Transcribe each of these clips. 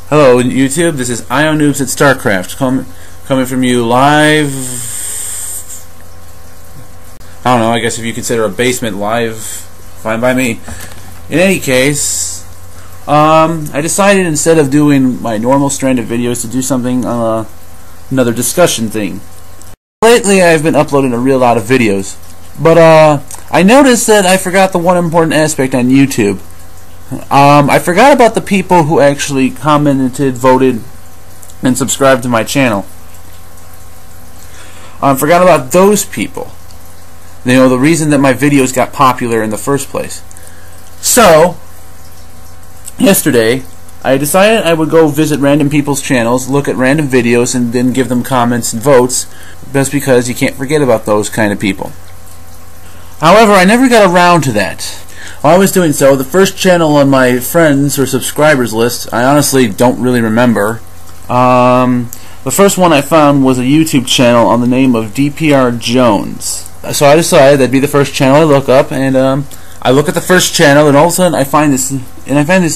Hello YouTube, this is IONoobs at StarCraft coming from you live. I don't know, I guess if you consider a basement live, fine by me. In any case, I decided instead of doing my normal strand of videos to do something another discussion thing. Lately I've been uploading a real lot of videos, but I noticed that I forgot the one important aspect on YouTube. I forgot about the people who actually commented, voted, and subscribed to my channel. I forgot about those people. You know, the reason that my videos got popular in the first place. So, yesterday, I decided I would go visit random people's channels, look at random videos, and then give them comments and votes, just because you can't forget about those kind of people. However, I never got around to that. While I was doing so, the first channel on my friends or subscribers list, I honestly don't really remember. The first one I found was a YouTube channel on the name of DPR Jones. So I decided that'd be the first channel I look up, and I look at the first channel, and all of a sudden I find this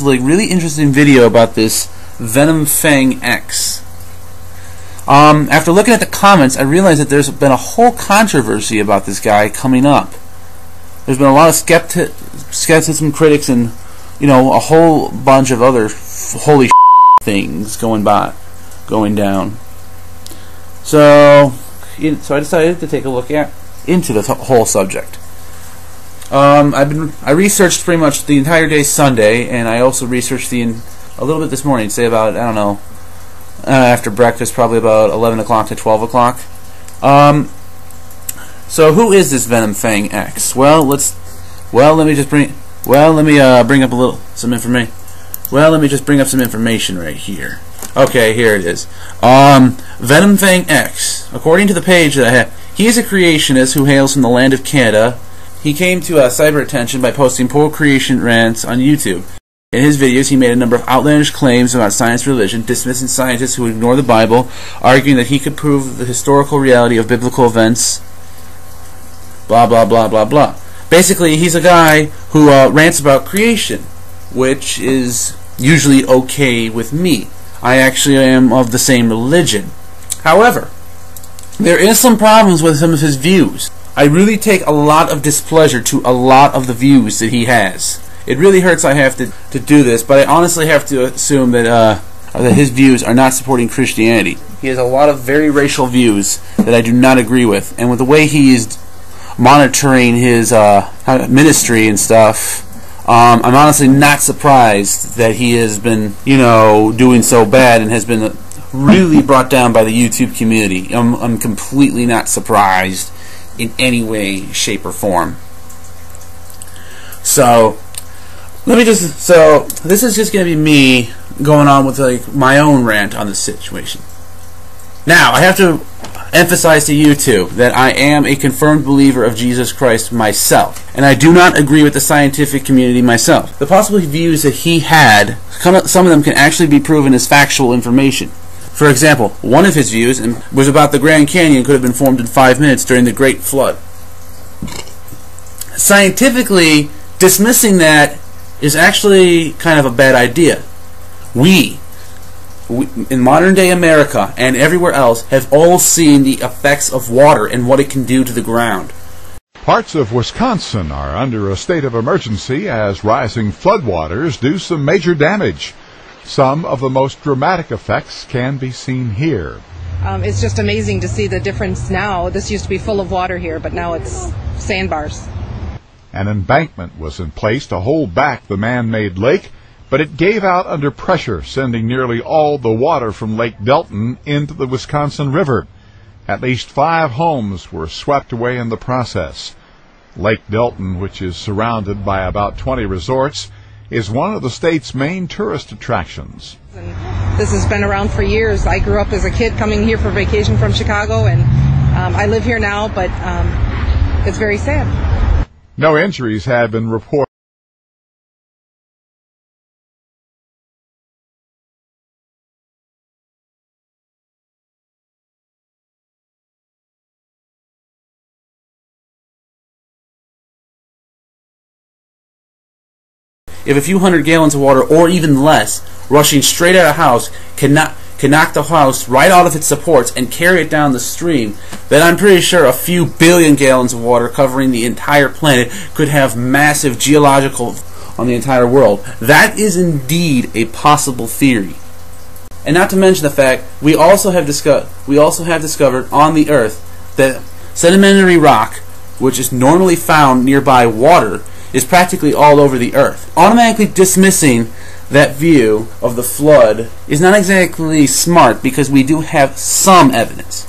like really interesting video about this Venomfangx. After looking at the comments, I realized that there's been a whole controversy about this guy coming up. There's been a lot of skepticism, critics, and a whole bunch of other holy things going down. So I decided to take a look into the whole subject. I researched pretty much the entire day Sunday, and I also researched a little bit this morning. Say about, I don't know, after breakfast, probably about 11 o'clock to 12 o'clock. So who is this Venomfangx? Let me just bring up some information right here. Okay, here it is. Venomfangx, according to the page that I have, he is a creationist who hails from the land of Canada. He came to cyber attention by posting pro-creation rants on YouTube. In his videos, he made a number of outlandish claims about science and religion, dismissing scientists who ignore the Bible, arguing that he could prove the historical reality of biblical events, blah blah blah blah blah. Basically, he's a guy who rants about creation, which is usually okay with me. I actually am of the same religion. However, there is some problems with some of his views. I really take a lot of displeasure to a lot of the views that he has. It really hurts I have to do this, but I honestly have to assume that his views are not supporting Christianity. He has a lot of very racial views that I do not agree with, and with the way he is monitoring his ministry and stuff, I'm honestly not surprised that he has been, doing so bad and has been really brought down by the YouTube community. I'm completely not surprised in any way, shape, or form. So this is just going to be me going on with my own rant on the situation. Now, I have to emphasize to YouTube that I am a confirmed believer of Jesus Christ myself, and I do not agree with the scientific community myself. The possible views that he had, some of them can actually be proven as factual information. For example, one of his views was about the Grand Canyon could have been formed in 5 minutes during the Great Flood. Scientifically, dismissing that is actually kind of a bad idea. We in modern day America and everywhere else have all seen the effects of water and what it can do to the ground. Parts of Wisconsin are under a state of emergency as rising floodwaters do some major damage. Some of the most dramatic effects can be seen here. It's just amazing to see the difference now. This used to be full of water here, but now it's sandbars. An embankment was in place to hold back the man-made lake, but it gave out under pressure, sending nearly all the water from Lake Delton into the Wisconsin River. At least 5 homes were swept away in the process. Lake Delton, which is surrounded by about 20 resorts, is one of the state's main tourist attractions. This has been around for years. I grew up as a kid coming here for vacation from Chicago, and I live here now, but it's very sad. No injuries have been reported. If a few hundred gallons of water, or even less, rushing straight at a house can knock the house right out of its supports and carry it down the stream, then I'm pretty sure a few billion gallons of water covering the entire planet could have massive geological on the entire world. That is indeed a possible theory. And not to mention the fact we also have discovered on the Earth that sedimentary rock, which is normally found nearby water, is practically all over the Earth. Automatically dismissing that view of the flood is not exactly smart, because we do have some evidence.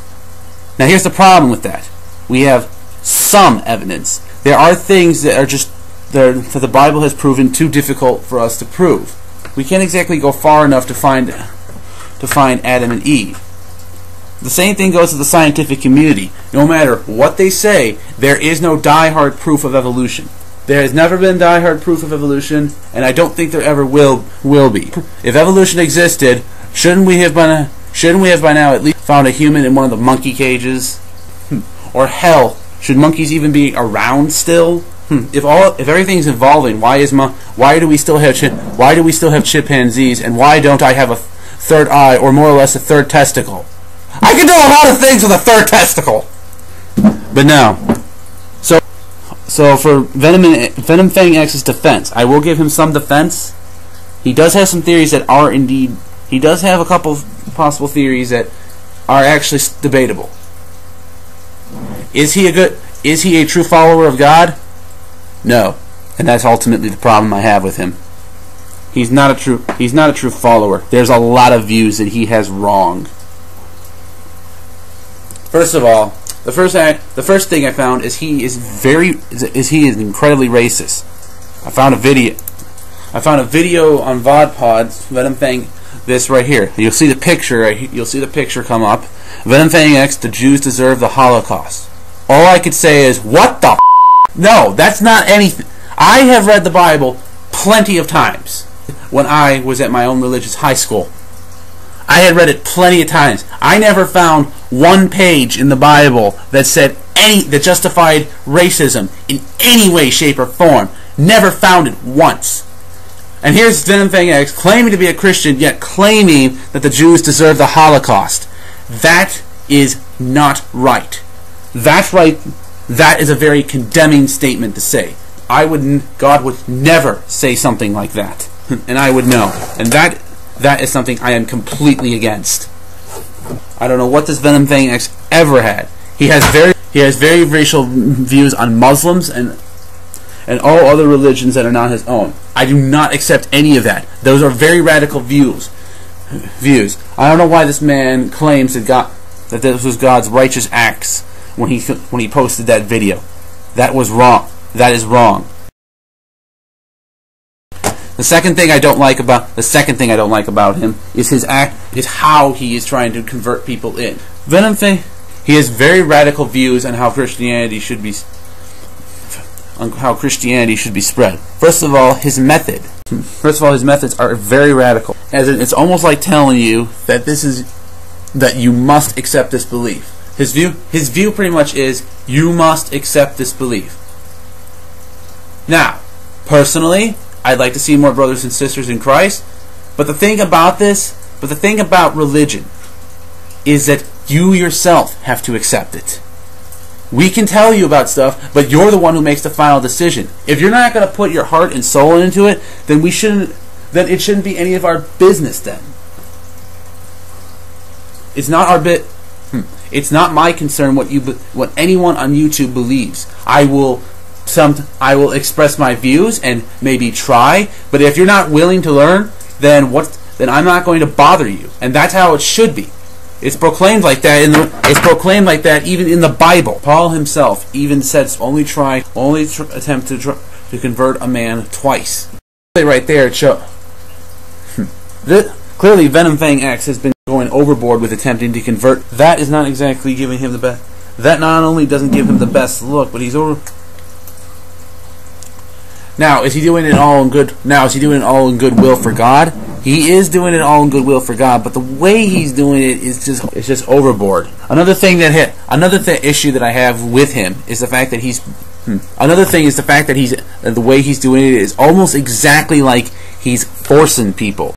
Now here's the problem with that. We have some evidence. There are things that are just that the Bible has proven too difficult for us to prove. We can't exactly go far enough to find Adam and Eve. The same thing goes to the scientific community. No matter what they say, there is no die-hard proof of evolution. There has never been die-hard proof of evolution, and I don't think there ever will be. If evolution existed, shouldn't we have by now at least found a human in one of the monkey cages? Or hell, should monkeys even be around still? If everything's evolving, why do we still have chimpanzees, and why don't I have a third eye, or more or less a third testicle? I can do a lot of things with a third testicle. But no. So for Venomfangx's defense, I will give him some defense. He does have some theories that are indeed. He does have a couple of possible theories that are actually debatable. Is he a true follower of God? No, and that's ultimately the problem I have with him. He's not a true follower. There's a lot of views that he has wrong. First of all, the first thing I found is he is incredibly racist. I found a video on VodPods. Venomfangx, this right here. You'll see the picture. You'll see the picture come up. Venomfangx, the Jews deserve the Holocaust. All I could say is, what the? No, that's not anything. I have read the Bible plenty of times when I was at my own religious high school. I had read it plenty of times. I never found one page in the Bible that said that justified racism in any way, shape, or form. Never found it once. And here's Venomfangx claiming to be a Christian, yet claiming that the Jews deserve the Holocaust. That is not right. That's right. That is a very condemning statement to say. God would never say something like that, and I would know. And that is something I am completely against. I don't know what this Venomfangx ever had. He has very racial views on Muslims and all other religions that are not his own. I do not accept any of that. Those are very radical views. I don't know why this man claims that this was God's righteous acts when he posted that video. That was wrong. That is wrong. The second thing I don't like about him is how he is trying to convert people in. He has very radical views on how Christianity should be spread. First of all, his methods are very radical. As in, it's almost like telling you that you must accept this belief. His view pretty much is, you must accept this belief. Now, personally, I'd like to see more brothers and sisters in Christ, but the thing about religion is that you yourself have to accept it. We can tell you about stuff, but you're the one who makes the final decision. If you're not going to put your heart and soul into it, then it shouldn't be any of our business then. It's not our It's not my concern what anyone on YouTube believes. I will express my views and maybe try, but if you're not willing to learn, then I'm not going to bother you. And that's how it should be. It's proclaimed like that even in the Bible. Paul himself even says only attempt to convert a man twice. Right there it shows. Clearly Venomfangx has been going overboard with attempting to convert. That is not exactly giving him the best. That not only doesn't give him the best look, but he's over. Now, is he doing it all in goodwill for God? He is doing it all in goodwill for God, but the way he's doing it is just overboard. Another issue that I have with him is the fact that the way he's doing it is almost exactly like he's forcing people.